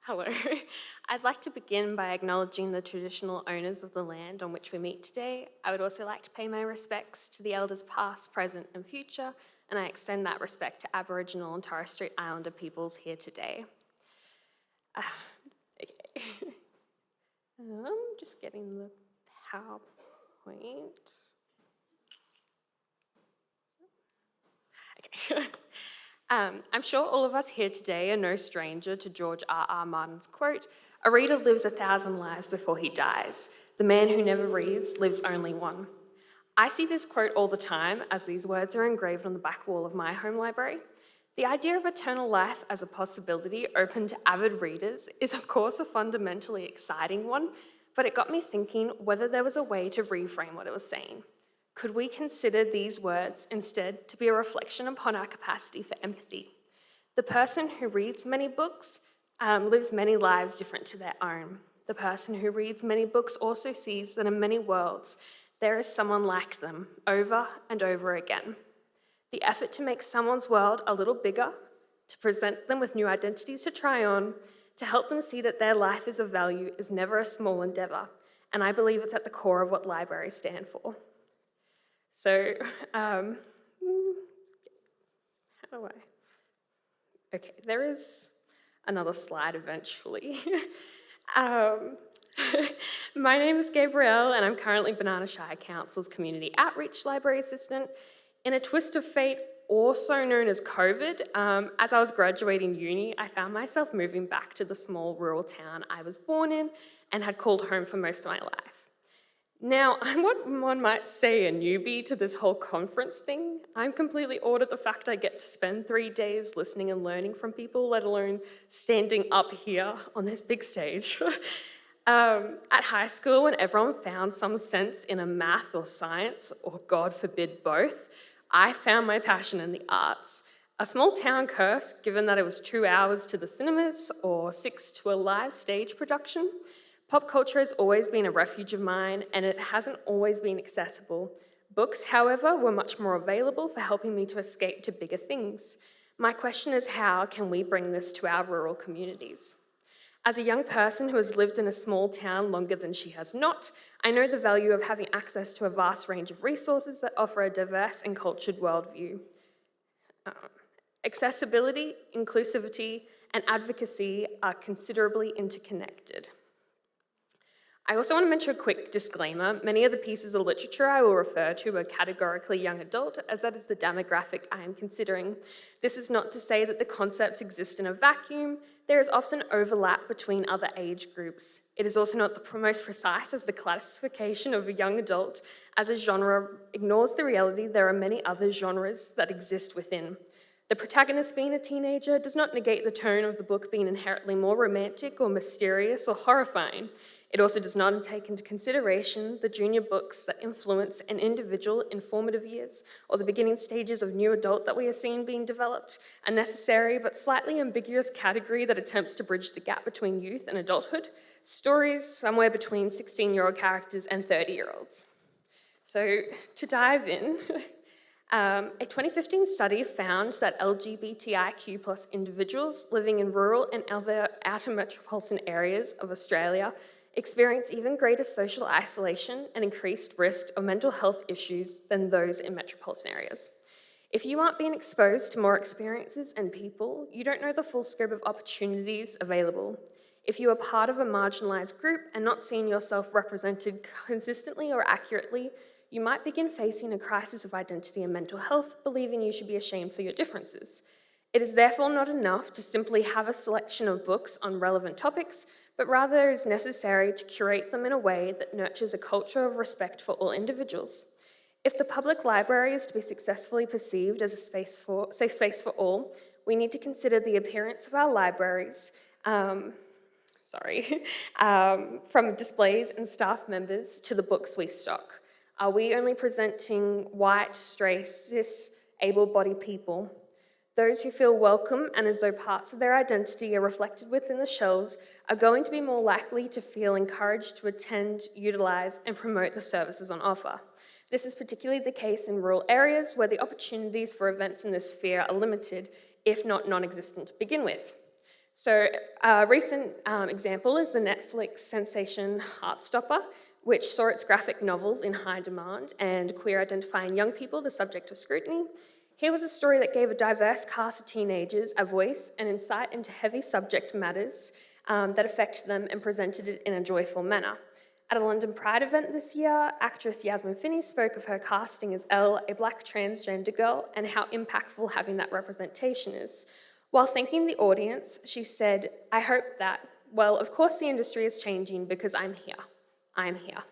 Hello. I'd like to begin by acknowledging the traditional owners of the land on which we meet today. I would also like to pay my respects to the elders past, present, and future, and I extend that respect to Aboriginal and Torres Strait Islander peoples here today. Okay. Just getting the PowerPoint. Okay. I'm sure all of us here today are no stranger to George R.R. Martin's quote, "A reader lives 1,000 lives before he dies. The man who never reads lives only one." I see this quote all the time as these words are engraved on the back wall of my home library. The idea of eternal life as a possibility open to avid readers is, of course, a fundamentally exciting one, but it got me thinking whether there was a way to reframe what it was saying. Could we consider these words instead to be a reflection upon our capacity for empathy? The person who reads many books lives many lives different to their own. The person who reads many books also sees that in many worlds there is someone like them over and over again. The effort to make someone's world a little bigger, to present them with new identities to try on, to help them see that their life is of value is never a small endeavour, and I believe it's at the core of what libraries stand for. So, how do I? Okay, there is another slide eventually. um, my name is Gabrielle, and I'm currently Banana Shire Council's Community Outreach Library Assistant. In a twist of fate, also known as COVID, as I was graduating uni, I found myself moving back to the small rural town I was born in and had called home for most of my life. Now, I'm what one might say a newbie to this whole conference thing. I'm completely awed at the fact I get to spend 3 days listening and learning from people, let alone standing up here on this big stage. At high school, when everyone found some sense in a math or science, or God forbid both, I found my passion in the arts. A small town curse, given that it was 2 hours to the cinemas or 6 to a live stage production. Pop culture has always been a refuge of mine, and it hasn't always been accessible. Books, however, were much more available for helping me to escape to bigger things. My question is, how can we bring this to our rural communities? As a young person who has lived in a small town longer than she has not, I know the value of having access to a vast range of resources that offer a diverse and cultured worldview. Accessibility, inclusivity, and advocacy are considerably interconnected. I also want to mention a quick disclaimer. Many of the pieces of literature I will refer to are categorically young adult, as that is the demographic I am considering. This is not to say that the concepts exist in a vacuum. There is often overlap between other age groups. It is also not the most precise as the classification of a young adult as a genre ignores the reality there are many other genres that exist within. The protagonist being a teenager does not negate the tone of the book being inherently more romantic or mysterious or horrifying. It also does not take into consideration the junior books that influence an individual in formative years or the beginning stages of new adult that we are seeing being developed, a necessary but slightly ambiguous category that attempts to bridge the gap between youth and adulthood, stories somewhere between 16-year-old characters and 30-year-olds. So to dive in, a 2015 study found that LGBTIQ plus individuals living in rural and outer metropolitan areas of Australia experience even greater social isolation and increased risk of mental health issues than those in metropolitan areas. If you aren't being exposed to more experiences and people, you don't know the full scope of opportunities available. If you are part of a marginalised group and not seeing yourself represented consistently or accurately, you might begin facing a crisis of identity and mental health, believing you should be ashamed for your differences. It is therefore not enough to simply have a selection of books on relevant topics, but rather it is necessary to curate them in a way that nurtures a culture of respect for all individuals. If the public library is to be successfully perceived as a safe space for all, we need to consider the appearance of our libraries, from displays and staff members to the books we stock. Are we only presenting white, straight, cis, able-bodied people? Those who feel welcome and as though parts of their identity are reflected within the shelves are going to be more likely to feel encouraged to attend, utilise, and promote the services on offer. This is particularly the case in rural areas where the opportunities for events in this sphere are limited, if not non-existent to begin with. So a recent example is the Netflix sensation Heartstopper, which saw its graphic novels in high demand and queer-identifying young people the subject of scrutiny. Here was a story that gave a diverse cast of teenagers a voice and insight into heavy subject matters that affect them and presented it in a joyful manner. At a London Pride event this year, actress Yasmin Finney spoke of her casting as Elle, a black transgender girl, and how impactful having that representation is. While thanking the audience, she said, "I hope that, well, of course the industry is changing because I'm here. I'm here."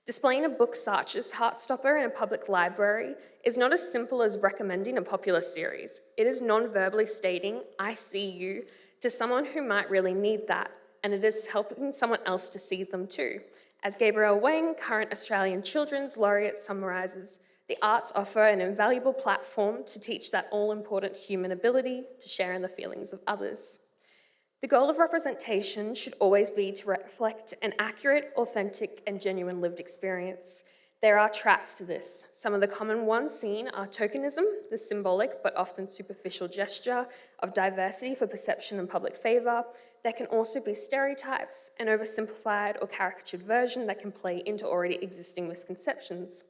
Displaying a book such as Heartstopper in a public library is not as simple as recommending a popular series. It is non-verbally stating, "I see you," to someone who might really need that, and it is helping someone else to see them too. As Gabrielle Wang, current Australian Children's Laureate, summarises, the arts offer an invaluable platform to teach that all-important human ability to share in the feelings of others. The goal of representation should always be to reflect an accurate, authentic, and genuine lived experience. There are traps to this. Some of the common ones seen are tokenism, the symbolic but often superficial gesture of diversity for perception and public favour. There can also be stereotypes, an oversimplified or caricatured version that can play into already existing misconceptions.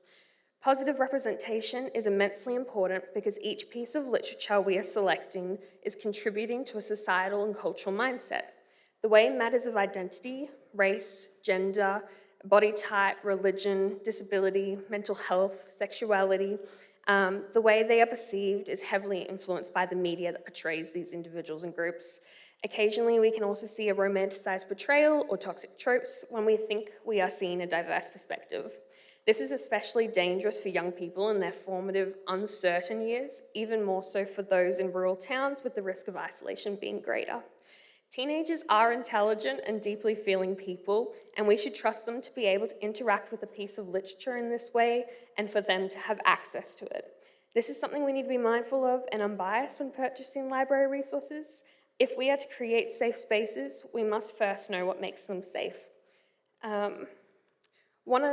Positive representation is immensely important because each piece of literature we are selecting is contributing to a societal and cultural mindset. The way matters of identity, race, gender, body type, religion, disability, mental health, sexuality, the way they are perceived is heavily influenced by the media that portrays these individuals and groups. Occasionally, we can also see a romanticised portrayal or toxic tropes when we think we are seeing a diverse perspective. This is especially dangerous for young people in their formative, uncertain years, even more so for those in rural towns with the risk of isolation being greater. Teenagers are intelligent and deeply feeling people, and we should trust them to be able to interact with a piece of literature in this way and for them to have access to it. This is something we need to be mindful of and unbiased when purchasing library resources. If we are to create safe spaces, we must first know what makes them safe. One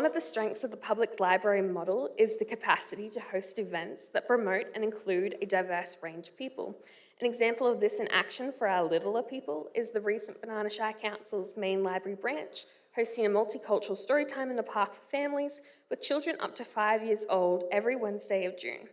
of the strengths of the public library model is the capacity to host events that promote and include a diverse range of people. An example of this in action for our littler people is the recent Banana Shire Council's main library branch, hosting a multicultural storytime in the park for families with children up to 5 years old every Wednesday of June.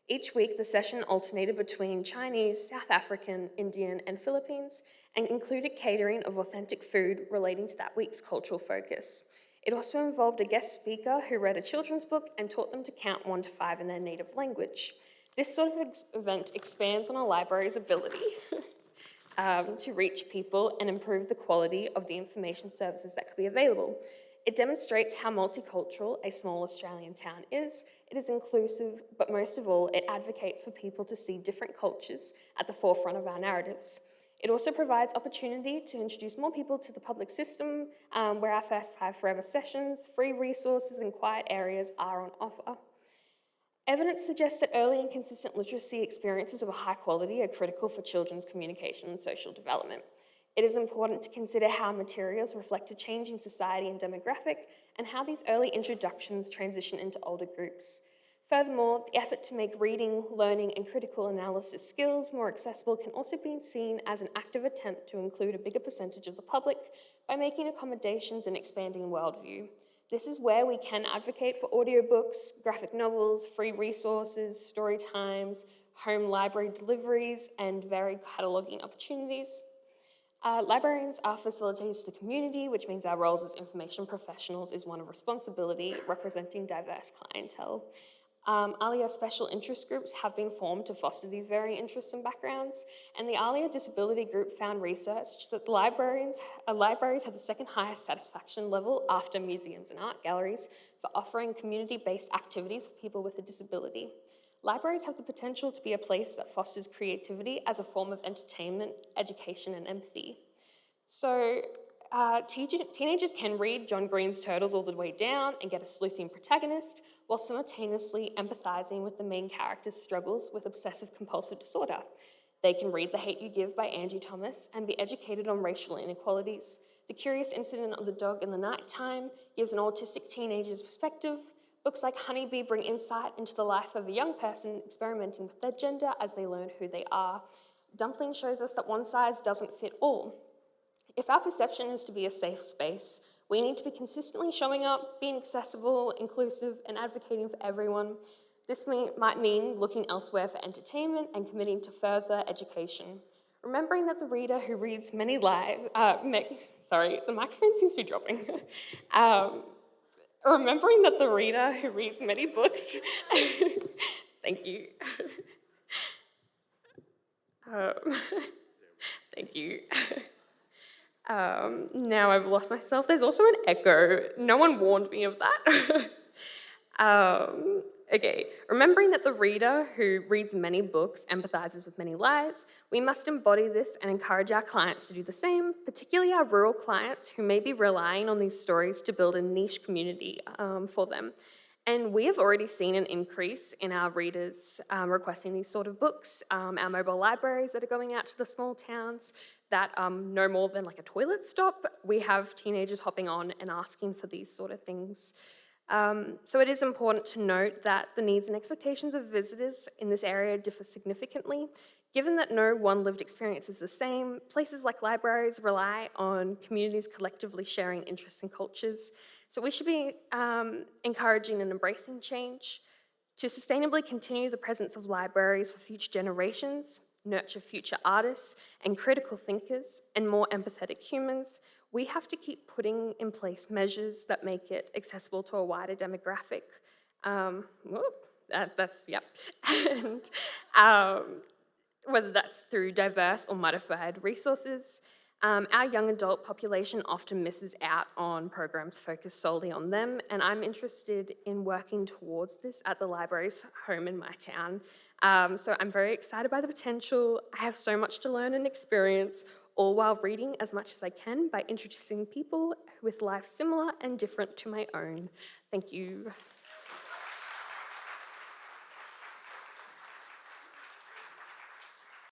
Each week, the session alternated between Chinese, South African, Indian, and Philippines, and included catering of authentic food relating to that week's cultural focus. It also involved a guest speaker who read a children's book and taught them to count 1 to 5 in their native language. This sort of event expands on a library's ability to reach people and improve the quality of the information services that could be available. It demonstrates how multicultural a small Australian town is. It is inclusive, but most of all, it advocates for people to see different cultures at the forefront of our narratives. It also provides opportunity to introduce more people to the public system, where our first 5 forever sessions, free resources, and quiet areas are on offer. Evidence suggests that early and consistent literacy experiences of a high quality are critical for children's communication and social development. It is important to consider how materials reflect a change in society and demographic, and how these early introductions transition into older groups. Furthermore, the effort to make reading, learning, and critical analysis skills more accessible can also be seen as an active attempt to include a bigger percentage of the public by making accommodations and expanding worldview. This is where we can advocate for audiobooks, graphic novels, free resources, story times, home library deliveries, and varied cataloguing opportunities. Librarians are facilitators to the community, which means our roles as information professionals is one of responsibility, representing diverse clientele. ALIA special interest groups have been formed to foster these varying interests and backgrounds, and the ALIA Disability Group found research that libraries have the second highest satisfaction level after museums and art galleries for offering community-based activities for people with a disability. Libraries have the potential to be a place that fosters creativity as a form of entertainment, education, and empathy. So, teenagers can read John Green's Turtles All the Way Down and get a sleuthing protagonist, while simultaneously empathizing with the main character's struggles with obsessive-compulsive disorder. They can read The Hate You Give by Angie Thomas and be educated on racial inequalities. The Curious Incident of the Dog in the Nighttime gives an autistic teenager's perspective, Books like Honeybee bring insight into the life of a young person experimenting with their gender as they learn who they are. Dumpling shows us that one size doesn't fit all. If our perception is to be a safe space, we need to be consistently showing up, being accessible, inclusive, and advocating for everyone. This might mean looking elsewhere for entertainment and committing to further education. Remembering that the reader who reads many lives, sorry, the microphone seems to be dropping. Remembering that the reader who reads many books, thank you. Um, thank you. Now I've lost myself. There's also an echo. No one warned me of that. Okay, remembering that the reader who reads many books empathizes with many lives, we must embody this and encourage our clients to do the same, particularly our rural clients who may be relying on these stories to build a niche community for them. And we have already seen an increase in our readers requesting these sort of books, our mobile libraries that are going out to the small towns that no more than like a toilet stop. We have teenagers hopping on and asking for these sort of things. So it is important to note that the needs and expectations of visitors in this area differ significantly. Given that no one lived experience is the same, places like libraries rely on communities collectively sharing interests and cultures. So we should be encouraging and embracing change. To sustainably continue the presence of libraries for future generations, nurture future artists and critical thinkers and more empathetic humans, we have to keep putting in place measures that make it accessible to a wider demographic. And whether that's through diverse or modified resources, our young adult population often misses out on programs focused solely on them, and I'm interested in working towards this at the library's home in my town. So I'm very excited by the potential. I have so much to learn and experience, all while reading as much as I can by introducing people with lives similar and different to my own. Thank you.